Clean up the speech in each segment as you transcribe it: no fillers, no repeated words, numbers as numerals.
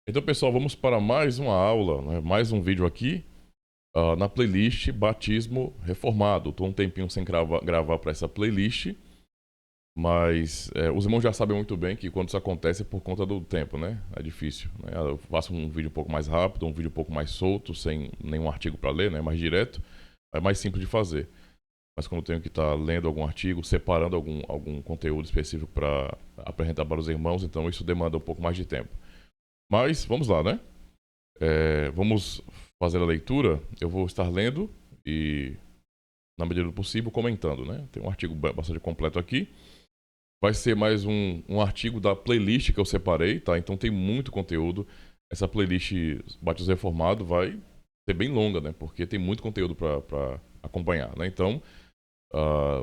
Então, pessoal, vamos para mais uma aula, né? Mais um vídeo aqui na playlist Batismo Reformado. Estou um tempinho sem gravar para essa playlist, mas os irmãos já sabem muito bem que quando isso acontece é por conta do tempo, né? É difícil, né? Eu faço um vídeo um pouco mais rápido, um vídeo um pouco mais solto, sem nenhum artigo para ler, né? Mais direto, é mais simples de fazer. Mas quando eu tenho que estar lendo algum artigo, separando algum conteúdo específico para apresentar para os irmãos, então isso demanda um pouco mais de tempo. Mas vamos lá, né? Vamos fazer a leitura. Eu vou estar lendo e, na medida do possível, comentando, né? Tem um artigo bastante completo aqui. Vai ser mais um artigo da playlist que eu separei, tá? Então tem muito conteúdo. Essa playlist Batismo Reformado vai ser bem longa, né? Porque tem muito conteúdo para acompanhar, né? Então,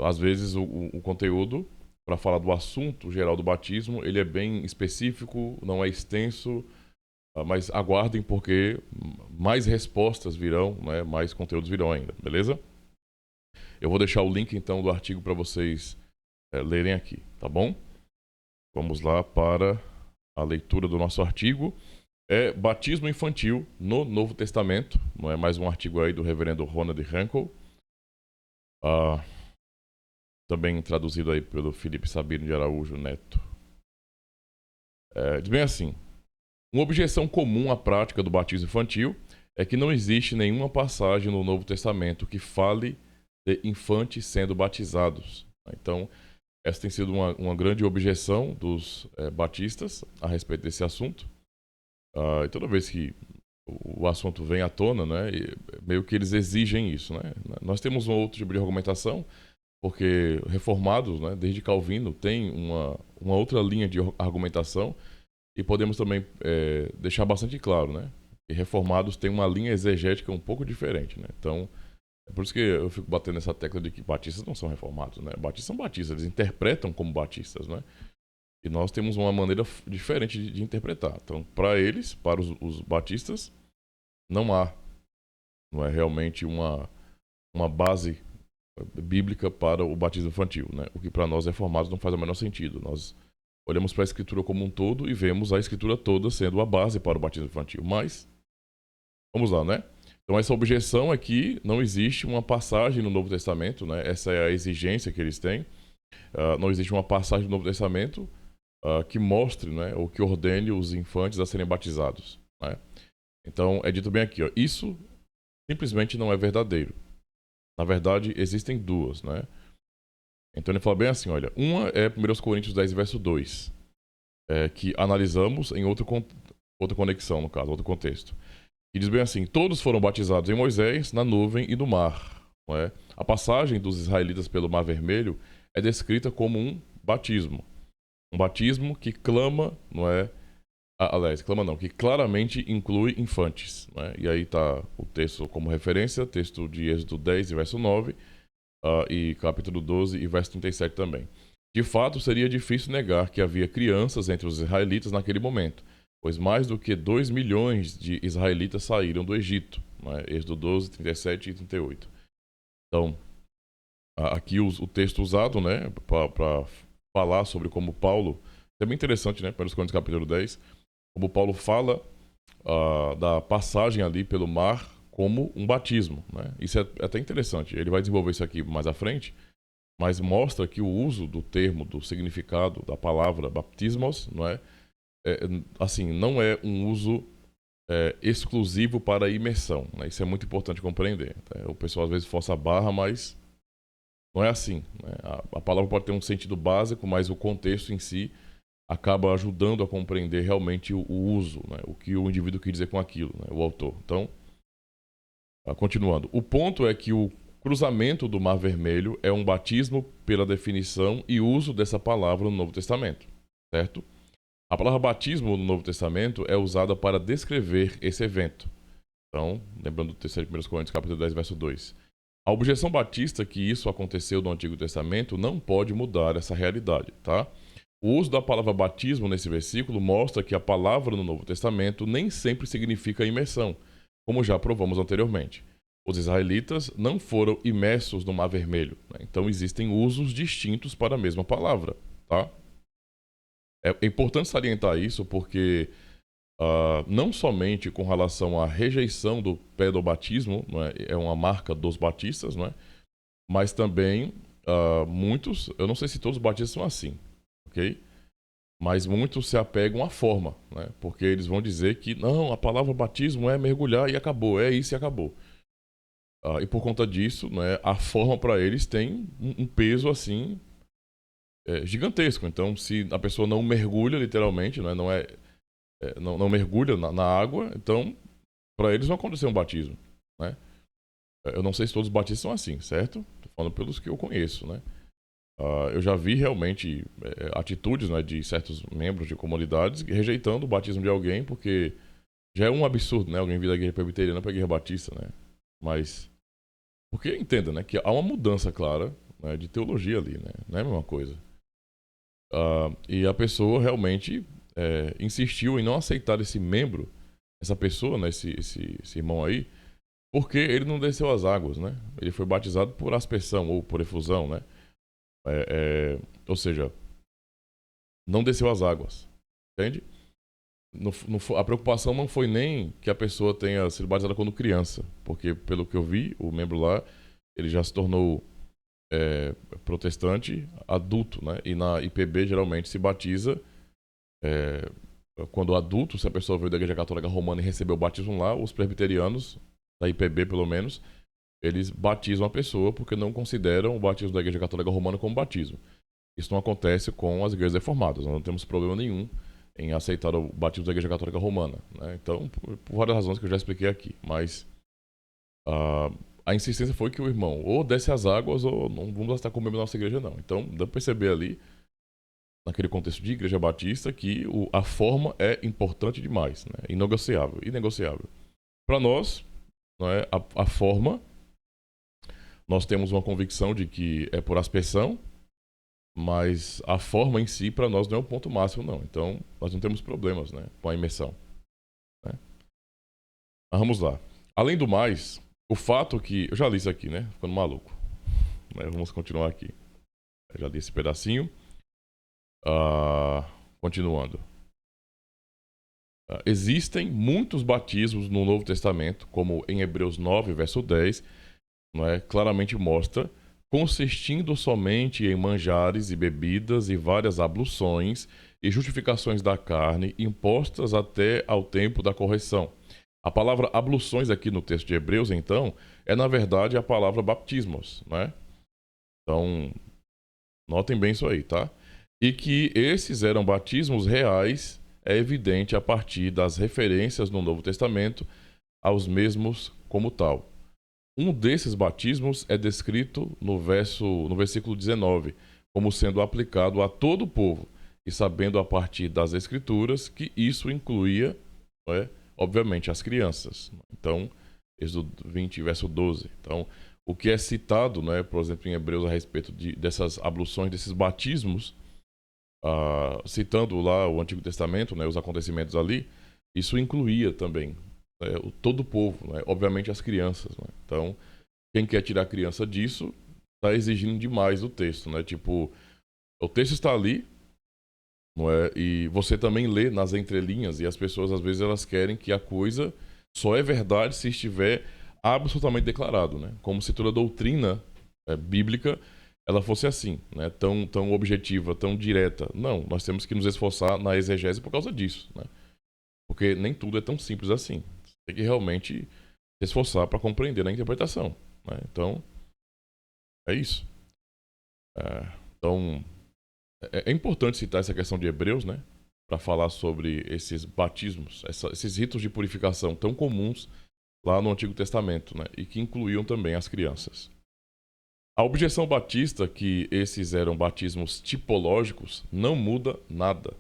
às vezes o conteúdo para falar do assunto geral do batismo, ele é bem específico, não é extenso. Mas aguardem porque mais respostas virão, né? Mais conteúdos virão ainda, beleza? Eu vou deixar o link então do artigo para vocês lerem aqui, tá bom? Vamos lá para a leitura do nosso artigo. É Batismo Infantil no Novo Testamento, não é mais um artigo aí do reverendo Ronald Rankle, também traduzido aí pelo Felipe Sabino de Araújo Neto. Diz bem assim: uma objeção comum à prática do batismo infantil é que não existe nenhuma passagem no Novo Testamento que fale de infantes sendo batizados. Então, essa tem sido uma grande objeção dos batistas a respeito desse assunto. E toda vez que o assunto vem à tona, né, meio que eles exigem isso. Né? Nós temos um outro tipo de argumentação, porque reformados, né, desde Calvino, tem uma outra linha de argumentação. E podemos também deixar bastante claro, né? Que reformados têm uma linha exegética um pouco diferente, né? Então, é por isso que eu fico batendo nessa tecla de que batistas não são reformados, né? Batistas são batistas, eles interpretam como batistas, né? E nós temos uma maneira diferente de interpretar. Então, para eles, para os batistas, não é realmente uma base bíblica para o batismo infantil, né? O que para nós reformados não faz o menor sentido. Nós olhamos para a Escritura como um todo e vemos a Escritura toda sendo a base para o batismo infantil. Mas, vamos lá, né? Então, essa objeção é que não existe uma passagem no Novo Testamento, né? Essa é a exigência que eles têm. Não existe uma passagem no Novo Testamento que mostre, né? Ou que ordene os infantes a serem batizados, né? Então, é dito bem aqui, ó, isso simplesmente não é verdadeiro. Na verdade, existem duas, né? Então ele fala bem assim, olha, uma é 1 Coríntios 10, verso 2, que analisamos em outra conexão, no caso, outro contexto. E diz bem assim, todos foram batizados em Moisés, na nuvem e no mar. Não é? A passagem dos israelitas pelo Mar Vermelho é descrita como um batismo. Um batismo que clama, não é? Aliás, clama não, que claramente inclui infantes. Não é? E aí está o texto como referência, texto de Êxodo 10, verso 9, e capítulo 12 e verso 37 também. De fato, seria difícil negar que havia crianças entre os israelitas naquele momento, pois mais do que 2 milhões de israelitas saíram do Egito. Né? Êxodo 12, 37 e 38. Então, aqui o texto usado, né, para falar sobre como Paulo, é bem interessante, né, para os Coríntios capítulo 10, como Paulo fala da passagem ali pelo mar como um batismo, né? Isso é até interessante. Ele vai desenvolver isso aqui mais à frente, mas mostra que o uso do termo, do significado da palavra baptismos, não é, assim, não é um uso exclusivo para a imersão, né? Isso é muito importante compreender. Tá? O pessoal às vezes força a barra, mas não é assim. Né? A palavra pode ter um sentido básico, mas o contexto em si acaba ajudando a compreender realmente o uso, né? O que o indivíduo quer dizer com aquilo, né? O autor. Então, continuando. O ponto é que o cruzamento do Mar Vermelho é um batismo pela definição e uso dessa palavra no Novo Testamento, certo? A palavra batismo no Novo Testamento é usada para descrever esse evento. Então, lembrando do terceiro de 1 Coríntios, capítulo 10, verso 2. A objeção batista que isso aconteceu no Antigo Testamento não pode mudar essa realidade, tá? O uso da palavra batismo nesse versículo mostra que a palavra no Novo Testamento nem sempre significa imersão, como já provamos anteriormente. Os israelitas não foram imersos no Mar Vermelho, né? Então existem usos distintos para a mesma palavra, tá? É importante salientar isso porque não somente com relação à rejeição do pedobatismo, não é? É uma marca dos batistas, não é? Mas também muitos, eu não sei se todos os batistas são assim, ok? Mas muitos se apegam à forma, né? Porque eles vão dizer que não, a palavra batismo é mergulhar e acabou, é isso e acabou. E por conta disso, né, a forma para eles tem um peso assim gigantesco. Então, se a pessoa não mergulha literalmente, né, não mergulha na água, então para eles não aconteceu um batismo, né? Eu não sei se todos os batistas são assim, certo? Tô falando pelos que eu conheço, né? Eu já vi realmente atitudes, né, de certos membros de comunidades rejeitando o batismo de alguém, porque já é um absurdo, né? Alguém vir da igreja presbiteriana para a igreja batista, né? Mas, porque entenda, né, que há uma mudança clara, né, de teologia ali, né? Não é a mesma coisa. E a pessoa realmente insistiu em não aceitar esse membro, essa pessoa, né, esse irmão aí, porque ele não desceu as águas, né? Ele foi batizado por aspersão ou por efusão, né? Ou seja, não desceu as águas, entende? A preocupação não foi nem que a pessoa tenha sido batizada quando criança, porque pelo que eu vi, o membro lá, ele já se tornou protestante adulto, né? E na IPB geralmente se batiza quando adulto, se a pessoa veio da Igreja Católica Romana e recebeu o batismo lá, os presbiterianos, da IPB pelo menos, eles batizam a pessoa porque não consideram o batismo da Igreja Católica Romana como batismo. Isso não acontece com as igrejas reformadas, nós não temos problema nenhum em aceitar o batismo da Igreja Católica Romana, né? Então, por várias razões que eu já expliquei aqui, mas a insistência foi que o irmão ou desce as águas ou não vamos estar comendo na nossa igreja não. Então, dá para perceber ali, naquele contexto de igreja batista, que a forma é importante demais, né? Inegociável, inegociável. Para nós, não é, a forma, nós temos uma convicção de que é por aspersão, mas a forma em si, para nós, não é o ponto máximo, não. Então, nós não temos problemas, né, com a imersão, né? Mas vamos lá. Além do mais, o fato que... Eu já li isso aqui, né? Ficando maluco. Mas vamos continuar aqui. Eu já li esse pedacinho. Continuando. Existem muitos batismos no Novo Testamento, como em Hebreus 9, verso 10, não é? Claramente mostra, consistindo somente em manjares e bebidas e várias abluções e justificações da carne, impostas até ao tempo da correção. A palavra abluções aqui no texto de Hebreus, então, é na verdade a palavra baptismos, né? Então, notem bem isso aí, tá? E que esses eram batismos reais é evidente a partir das referências no Novo Testamento aos mesmos como tal. Um desses batismos é descrito no versículo 19, como sendo aplicado a todo o povo, e sabendo a partir das Escrituras que isso incluía, obviamente, as crianças. Então, Êxodo 20, verso 12. Então, o que é citado, por exemplo, em Hebreus a respeito dessas abluções, desses batismos, citando lá o Antigo Testamento, os acontecimentos ali, isso incluía também todo o povo, obviamente as crianças. Então, quem quer tirar a criança disso está exigindo demais do texto. Tipo, o texto está ali, não é? E você também lê nas entrelinhas, e as pessoas às vezes elas querem que a coisa só é verdade se estiver absolutamente declarado, como se toda a doutrina bíblica ela fosse assim, tão objetiva, tão direta. Não, nós temos que nos esforçar na exegese por causa disso, porque nem tudo é tão simples assim. Você tem que realmente se esforçar para compreender a interpretação, Então, é isso. Então, é importante citar essa questão de Hebreus, para falar sobre esses batismos, esses ritos de purificação tão comuns lá no Antigo Testamento, e que incluíam também as crianças. A objeção batista que esses eram batismos tipológicos não muda nada,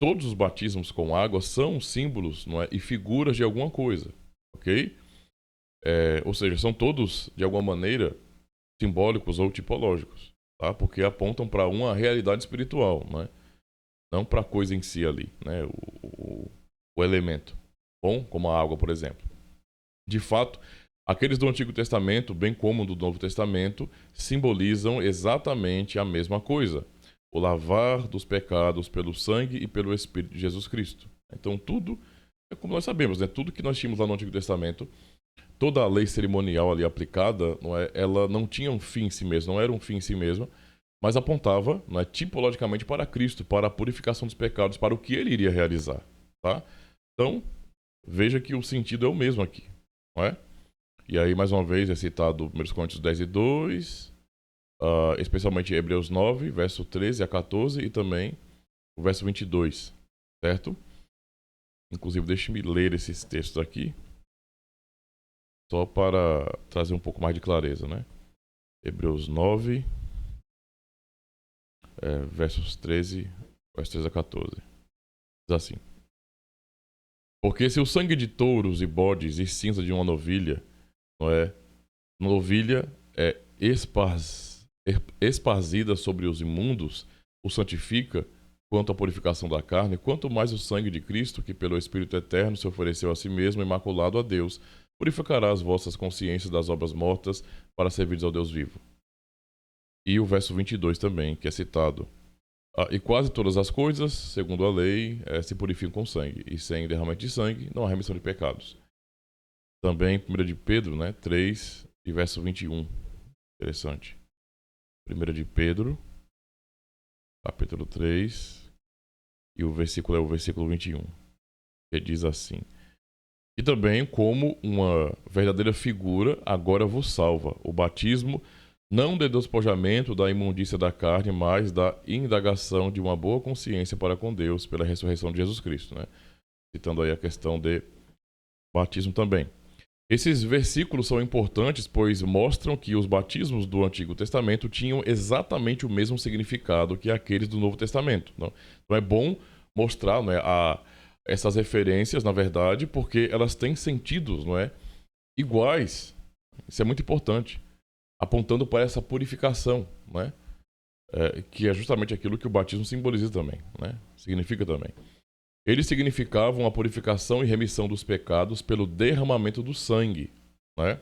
Todos os batismos com água são símbolos, e figuras de alguma coisa, ok? Ou seja, são todos, de alguma maneira, simbólicos ou tipológicos, tá? Porque apontam para uma realidade espiritual, não para a coisa em si ali, o elemento, bom, como a água, por exemplo. De fato, aqueles do Antigo Testamento, bem como do Novo Testamento, simbolizam exatamente a mesma coisa: o lavar dos pecados pelo sangue e pelo Espírito de Jesus Cristo. Então tudo, é como nós sabemos, né? Tudo que nós tínhamos lá no Antigo Testamento, toda a lei cerimonial ali aplicada, não é? Ela não tinha um fim em si mesma, não era um fim em si mesma, mas apontava, não é, tipologicamente para Cristo, para a purificação dos pecados, para o que ele iria realizar, tá? Então, veja que o sentido é o mesmo aqui, não é? E aí, mais uma vez, é citado 1 Coríntios 10 e 2, especialmente Hebreus 9, verso 13 a 14, e também o verso 22, certo? Inclusive, deixe-me ler esses textos aqui, só para trazer um pouco mais de clareza, né? Hebreus 9, versos 13 a 14. Diz assim: Porque se o sangue de touros e bodes e cinza de uma novilha, não é? Novilha é esparzida sobre os imundos, o santifica quanto à purificação da carne, quanto mais o sangue de Cristo, que pelo Espírito Eterno se ofereceu a si mesmo, imaculado a Deus, purificará as vossas consciências das obras mortas para servir ao Deus vivo. E o verso 22 também, que é citado. E quase todas as coisas, segundo a lei, se purificam com sangue, e sem derramamento de sangue não há remissão de pecados. Também 1 de Pedro, né, 3 e verso 21. Interessante. 1 de Pedro, capítulo 3, e o versículo é o versículo 21, que diz assim: E também, como uma verdadeira figura, agora vos salva o batismo, não de despojamento da imundícia da carne, mas da indagação de uma boa consciência para com Deus pela ressurreição de Jesus Cristo, né? Citando aí a questão de batismo também. Esses versículos são importantes, pois mostram que os batismos do Antigo Testamento tinham exatamente o mesmo significado que aqueles do Novo Testamento. Então é bom mostrar, não é, essas referências, na verdade, porque elas têm sentidos, não é, iguais. Isso é muito importante, apontando para essa purificação, não é? Que é justamente aquilo que o batismo simboliza também, né? Significa também. Eles significavam a purificação e remissão dos pecados pelo derramamento do sangue, né?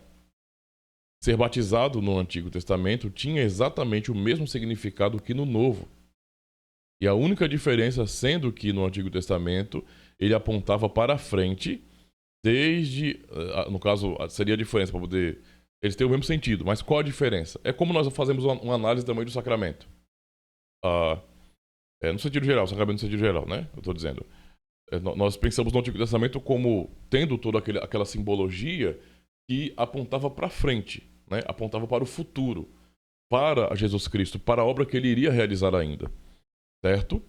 Ser batizado no Antigo Testamento tinha exatamente o mesmo significado que no Novo. E a única diferença sendo que no Antigo Testamento ele apontava para frente, desde, no caso, seria a diferença para poder... Eles têm o mesmo sentido, mas qual a diferença? É como nós fazemos uma análise também do sacramento. No sentido geral, sacramento no sentido geral, né? Eu estou dizendo. Nós pensamos no Antigo Testamento como tendo toda aquela simbologia que apontava para frente, né? Apontava para o futuro, para Jesus Cristo, para a obra que ele iria realizar ainda, certo?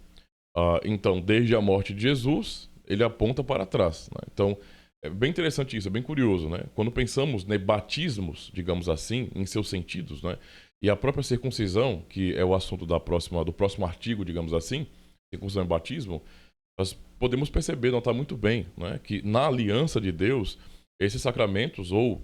Então, desde a morte de Jesus, ele aponta para trás, né? Então, é bem interessante isso, é bem curioso, né? Quando pensamos em batismos, digamos assim, em seus sentidos, né? E a própria circuncisão, que é o assunto do próximo artigo, digamos assim, circuncisão e batismo, nós podemos perceber, notar muito bem, né, que na aliança de Deus, esses sacramentos ou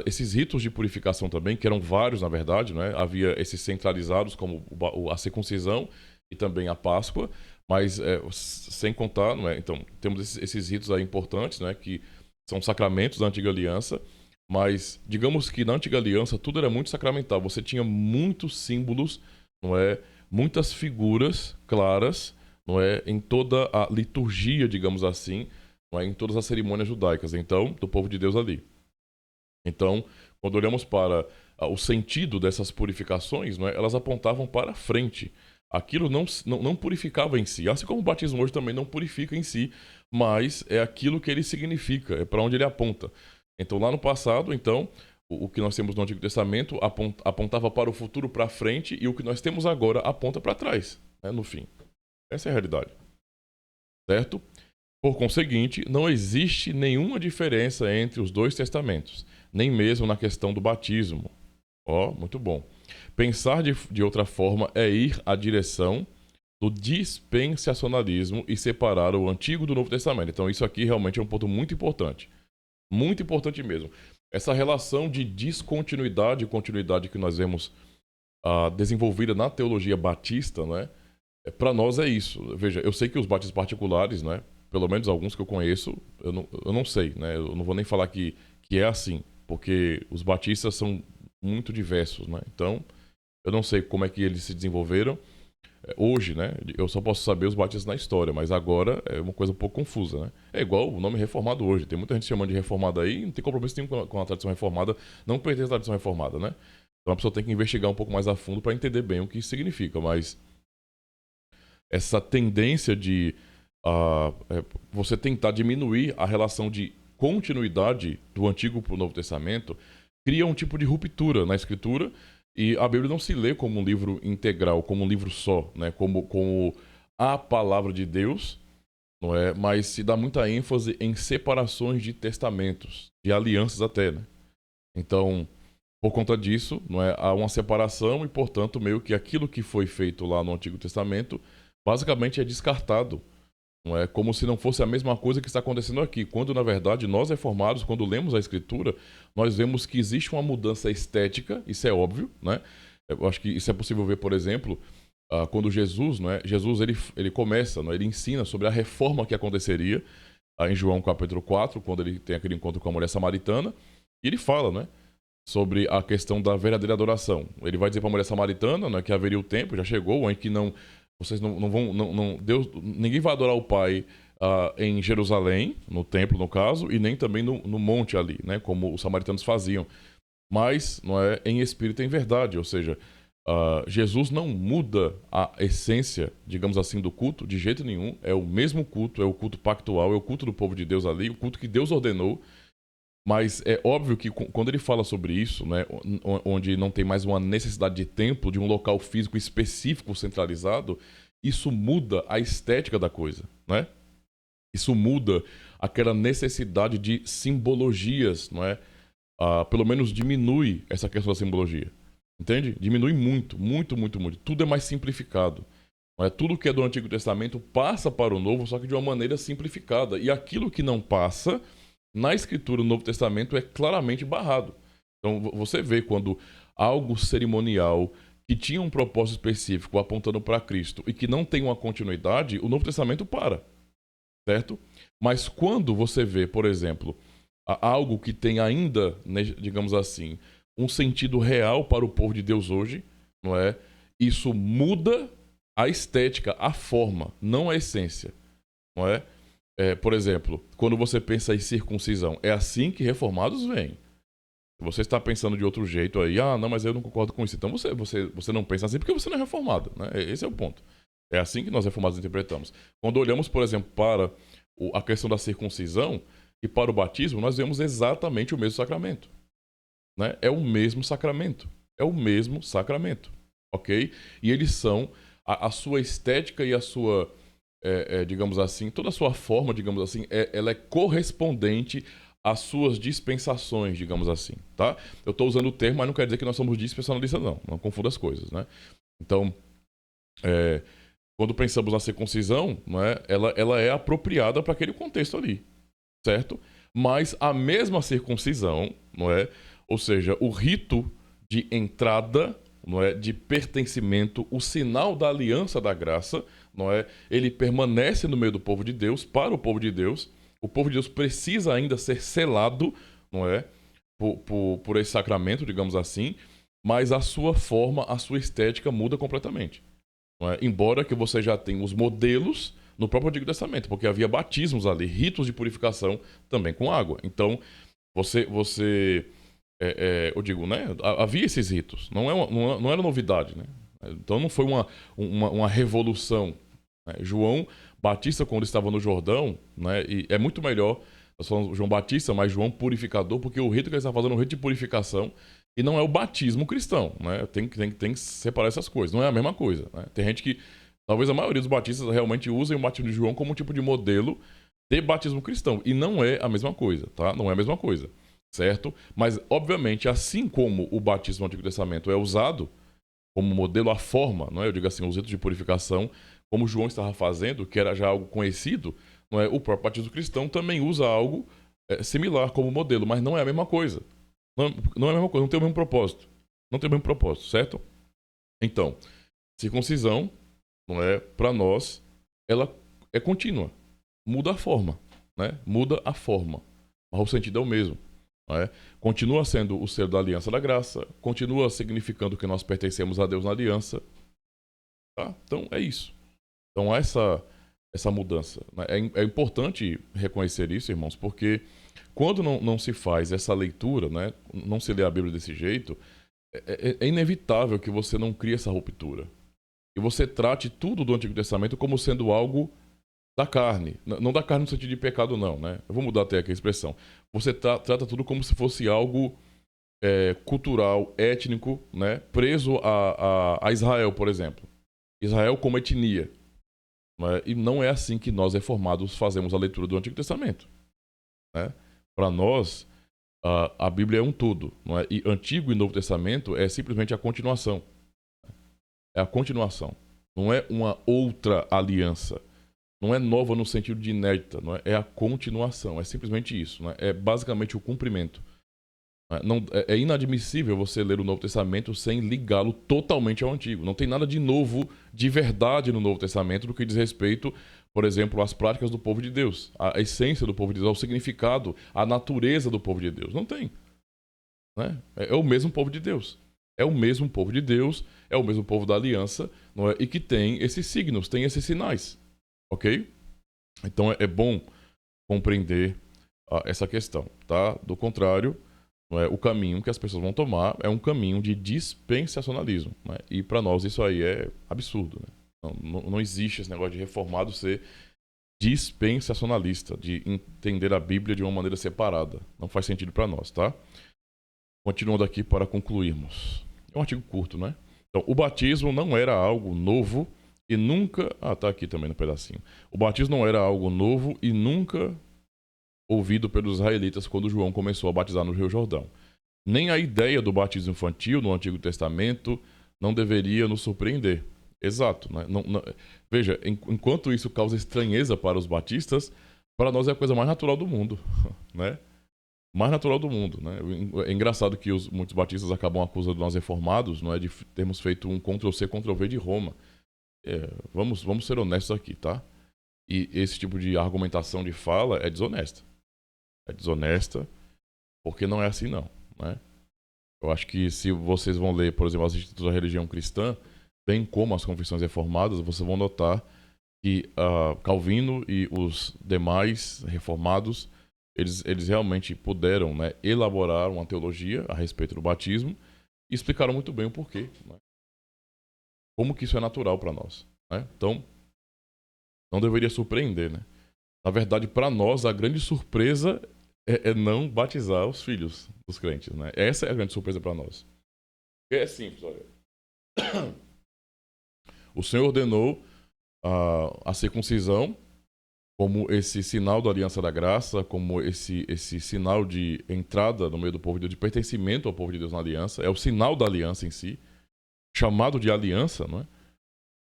esses ritos de purificação também, que eram vários na verdade, né, havia esses centralizados como a circuncisão e também a Páscoa, mas sem contar, não é? Então temos esses ritos aí importantes, né, que são sacramentos da Antiga Aliança, mas digamos que na Antiga Aliança tudo era muito sacramental, você tinha muitos símbolos, não é, muitas figuras claras, não é, em toda a liturgia, digamos assim, não é, em todas as cerimônias judaicas, então, do povo de Deus ali. Então, quando olhamos para o sentido dessas purificações, não é, elas apontavam para frente. Aquilo não purificava em si, assim como o batismo hoje também não purifica em si, mas é aquilo que ele significa, é para onde ele aponta. Então, lá no passado, então, o que nós temos no Antigo Testamento apontava para o futuro, para frente, e o que nós temos agora aponta para trás, né, no fim. Essa é a realidade, certo? Por conseguinte, não existe nenhuma diferença entre os dois testamentos, nem mesmo na questão do batismo. Muito bom. Pensar de outra forma é ir à direção do dispensacionalismo e separar o Antigo do Novo Testamento. Então isso aqui realmente é um ponto muito importante mesmo. Essa relação de descontinuidade e continuidade que nós vemos desenvolvida na teologia batista, né? Para nós é isso. Veja, eu sei que os batismos particulares, né, pelo menos alguns que eu conheço, eu não sei, né, eu não vou nem falar que é assim, porque os batistas são muito diversos, né, então eu não sei como é que eles se desenvolveram, Hoje, né, eu só posso saber os batismos na história, mas agora é uma coisa um pouco confusa, né? É igual o nome reformado hoje. Tem muita gente chamando de reformado aí, e não tem compromisso nenhum com a tradição reformada, não pertence à tradição reformada, né? Então a pessoa tem que investigar um pouco mais a fundo para entender bem o que isso significa, mas essa tendência de você tentar diminuir a relação de continuidade do Antigo para o Novo Testamento cria um tipo de ruptura na Escritura e a Bíblia não se lê como um livro integral, como um livro só, né? Como a palavra de Deus, não é? Mas se dá muita ênfase em separações de testamentos, de alianças até, né? Então, por conta disso, não é? Há uma separação e, portanto, meio que aquilo que foi feito lá no Antigo Testamento basicamente é descartado. Não é como se não fosse a mesma coisa que está acontecendo aqui, quando na verdade nós reformados, quando lemos a Escritura, nós vemos que existe uma mudança estética, isso é óbvio, né? Eu acho que isso é possível ver, por exemplo, quando Jesus, não é? Jesus ele começa, não é? Ele ensina sobre a reforma que aconteceria em João capítulo 4, quando ele tem aquele encontro com a mulher samaritana, e ele fala, né? Sobre a questão da verdadeira adoração. Ele vai dizer para a mulher samaritana, né, que haveria o tempo, já chegou, em que vocês não vão, Deus, ninguém vai adorar o Pai em Jerusalém, no templo no caso, e nem também no monte ali, né, como os samaritanos faziam, mas não é em espírito e em verdade, ou seja, Jesus não muda a essência, digamos assim, do culto de jeito nenhum, é o mesmo culto, é o culto pactual, é o culto do povo de Deus ali, o culto que Deus ordenou. Mas é óbvio que quando ele fala sobre isso, né, onde não tem mais uma necessidade de templo, de um local físico específico centralizado, isso muda a estética da coisa, né? Isso muda aquela necessidade de simbologias, não é? Pelo menos diminui essa questão da simbologia, entende? Diminui muito, muito, muito, muito. Tudo é mais simplificado. Não é? Tudo que é do Antigo Testamento passa para o Novo, só que de uma maneira simplificada. E aquilo que não passa na Escritura, no Novo Testamento, é claramente barrado. Então, você vê quando algo cerimonial que tinha um propósito específico apontando para Cristo e que não tem uma continuidade, o Novo Testamento para, certo? Mas quando você vê, por exemplo, algo que tem ainda, né, digamos assim, um sentido real para o povo de Deus hoje, não é? Isso muda a estética, a forma, não a essência, não é? Por exemplo, quando você pensa em circuncisão, é assim que reformados vêm. Se você está pensando de outro jeito aí, não, mas eu não concordo com isso. Então você não pensa assim porque você não é reformado, né? Esse é o ponto. É assim que nós reformados interpretamos. Quando olhamos, por exemplo, para a questão da circuncisão e para o batismo, nós vemos exatamente o mesmo sacramento, né? É o mesmo sacramento. É o mesmo sacramento, ok? E eles são, a sua estética e a sua digamos assim, toda a sua forma, digamos assim, ela é correspondente às suas dispensações, digamos assim, tá? Eu estou usando o termo, mas não quer dizer que nós somos dispensacionalistas, não. Não confunda as coisas, né? Então, quando pensamos na circuncisão, não é? Ela é apropriada para aquele contexto ali, certo? Mas a mesma circuncisão, não é? Ou seja, o rito de entrada, não é, de pertencimento, o sinal da aliança da graça, não é? Ele permanece no meio do povo de Deus, para o povo de Deus. O povo de Deus precisa ainda ser selado, não é? Por esse sacramento, digamos assim, mas a sua forma, a sua estética muda completamente. Não é? Embora que você já tenha os modelos no próprio Antigo Testamento, porque havia batismos ali, ritos de purificação também com água. Então, eu digo, né? Havia esses ritos, não era novidade, né? Então não foi uma revolução, né? João Batista, quando estava no Jordão, né? E é muito melhor, nós falamos João Batista, mas João Purificador, porque o rito que ele está fazendo é um rito de purificação e não é o batismo cristão, né? Tem que separar essas coisas, não é a mesma coisa, né? Tem gente que, talvez a maioria dos batistas realmente usem o batismo de João como um tipo de modelo de batismo cristão, e não é a mesma coisa, tá? Não é a mesma coisa, certo? Mas, obviamente, assim como o batismo no Antigo Testamento é usado como modelo, a forma, não é? Eu digo assim, os ritos de purificação, como João estava fazendo, que era já algo conhecido, não é? O próprio batismo cristão também usa algo similar como modelo, mas não é a mesma coisa. Não é a mesma coisa, não tem o mesmo propósito. Não tem o mesmo propósito, certo? Então, circuncisão, não é? Para nós, ela é contínua. Muda a forma, né? Muda a forma. Mas o sentido é o mesmo. Não é? Continua sendo o selo da aliança da graça, continua significando que nós pertencemos a Deus na aliança, Tá? Então, é isso. Então, essa mudança, né? É importante reconhecer isso, irmãos, porque quando não se faz essa leitura, né? Não se lê a Bíblia desse jeito, é inevitável que você não crie essa ruptura. E você trate tudo do Antigo Testamento como sendo algo da carne. Não da carne no sentido de pecado, não, né? Eu vou mudar até aqui a expressão. Você trata tudo como se fosse algo cultural, étnico, né? Preso a Israel, por exemplo. Israel como etnia. Né? E não é assim que nós, reformados, fazemos a leitura do Antigo Testamento. Né? Para nós, a Bíblia é um todo. Não é? E Antigo e Novo Testamento é simplesmente a continuação. É a continuação. Não é uma outra aliança. Não é nova no sentido de inédita. Não é a continuação. É simplesmente isso. Não é? É basicamente o cumprimento. Não, é inadmissível você ler o Novo Testamento sem ligá-lo totalmente ao Antigo. Não tem nada de novo, de verdade no Novo Testamento no que diz respeito, por exemplo, às práticas do povo de Deus, à essência do povo de Deus, ao significado, à natureza do povo de Deus. Não tem. Né? É o mesmo povo de Deus. É o mesmo povo de Deus, é o mesmo povo da aliança, não é? E que tem esses signos, tem esses sinais. Ok? Então é bom compreender essa questão. Tá? Do contrário. Não é? O caminho que as pessoas vão tomar é um caminho de dispensacionalismo. Né? E para nós isso aí é absurdo. Né? Não existe esse negócio de reformado ser dispensacionalista, de entender a Bíblia de uma maneira separada. Não faz sentido para nós, tá? Continuando aqui para concluirmos. É um artigo curto, né? Então, o batismo não era algo novo e nunca... Ah, tá aqui também no pedacinho. O batismo não era algo novo e nunca ouvido pelos israelitas quando João começou a batizar no Rio Jordão. Nem a ideia do batismo infantil no Antigo Testamento não deveria nos surpreender. Exato. Né? Veja, enquanto isso causa estranheza para os batistas, para nós é a coisa mais natural do mundo. Né? Mais natural do mundo. Né? É engraçado que muitos batistas acabam acusando nós reformados, não é, de termos feito um Ctrl-C, Ctrl-V de Roma. Vamos ser honestos aqui, tá? E esse tipo de argumentação de fala é desonesta. É desonesta, porque não é assim não, né? Eu acho que se vocês vão ler, por exemplo, as institutos da religião cristã, bem como as confissões reformadas, vocês vão notar que Calvino e os demais reformados, eles realmente puderam, né, elaborar uma teologia a respeito do batismo e explicaram muito bem o porquê, né? Como que isso é natural para nós, né? Então, não deveria surpreender, né? Na verdade, para nós, a grande surpresa é não batizar os filhos dos crentes, né? Essa é a grande surpresa para nós. É simples, olha. O Senhor ordenou a circuncisão como esse sinal da aliança da graça, como esse sinal de entrada no meio do povo de Deus, de pertencimento ao povo de Deus na aliança. É o sinal da aliança em si, chamado de aliança, não é?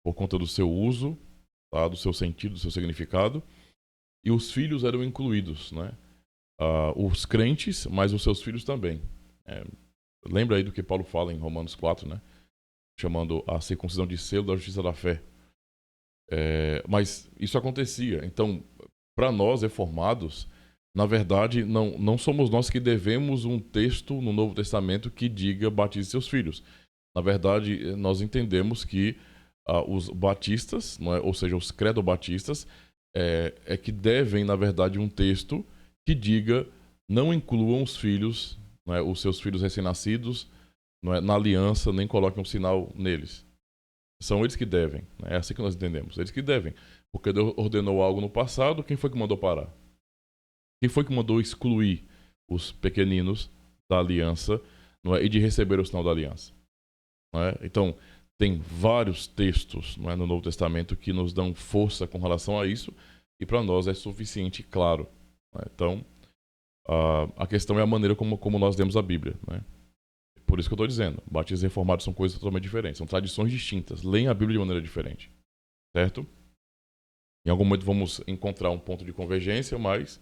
Por conta do seu uso, tá? Do seu sentido, do seu significado. E os filhos eram incluídos, né? Os crentes, mas os seus filhos também. Lembra aí do que Paulo fala em Romanos 4, né? Chamando a circuncisão de selo da justiça da fé. Mas isso acontecia. Então, para nós reformados, na verdade, não somos nós que devemos um texto no Novo Testamento que diga batize seus filhos. Na verdade, nós entendemos que os batistas, não é? Ou seja, os credobatistas, que devem, na verdade, um texto que diga não incluam os filhos, não é? Os seus filhos recém-nascidos, não é? Na aliança, nem coloquem um sinal neles. São eles que devem. Né? É assim que nós entendemos. Eles que devem. Porque Deus ordenou algo no passado, quem foi que mandou parar? Quem foi que mandou excluir os pequeninos da aliança, não é? E de receber o sinal da aliança? Não é? Então, tem vários textos, não é, no Novo Testamento que nos dão força com relação a isso, e para nós é suficiente e claro. Não é? Então, a questão é a maneira como nós lemos a Bíblia. Né? Por isso que eu estou dizendo, batismos e reformados são coisas totalmente diferentes, são tradições distintas, leem a Bíblia de maneira diferente. Certo? Em algum momento vamos encontrar um ponto de convergência, mas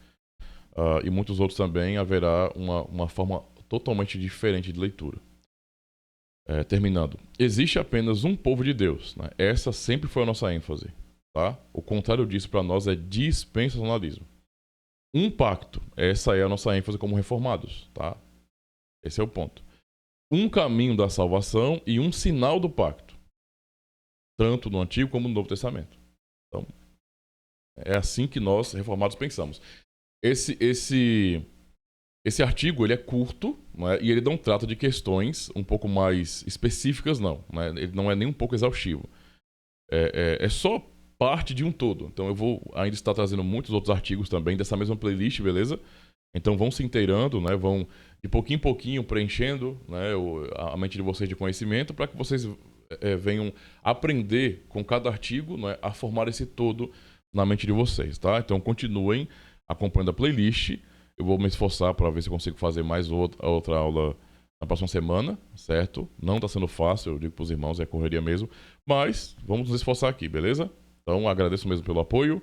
e muitos outros também haverá uma forma totalmente diferente de leitura. Terminando. Existe apenas um povo de Deus. Né? Essa sempre foi a nossa ênfase. Tá? O contrário disso para nós é dispensacionalismo. Um pacto. Essa é a nossa ênfase como reformados. Tá? Esse é o ponto. Um caminho da salvação e um sinal do pacto. tanto no Antigo como no Novo Testamento. Então, é assim que nós, reformados, pensamos. Esse artigo, ele é curto, né, e ele não trata de questões um pouco mais específicas, não. Né? Ele não é nem um pouco exaustivo. É só parte de um todo. Então eu vou ainda estar trazendo muitos outros artigos também dessa mesma playlist, beleza? Então vão se inteirando, né? Vão de pouquinho em pouquinho preenchendo, né, a mente de vocês de conhecimento para que vocês venham aprender com cada artigo, né, a formar esse todo na mente de vocês, tá? Então continuem acompanhando a playlist. Eu vou me esforçar para ver se eu consigo fazer mais outra aula na próxima semana, certo? Não está sendo fácil, eu digo para os irmãos, é correria mesmo, mas vamos nos esforçar aqui, beleza? Então agradeço mesmo pelo apoio.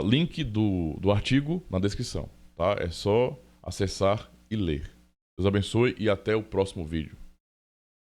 Link do artigo na descrição, tá? É só acessar e ler. Deus abençoe e até o próximo vídeo.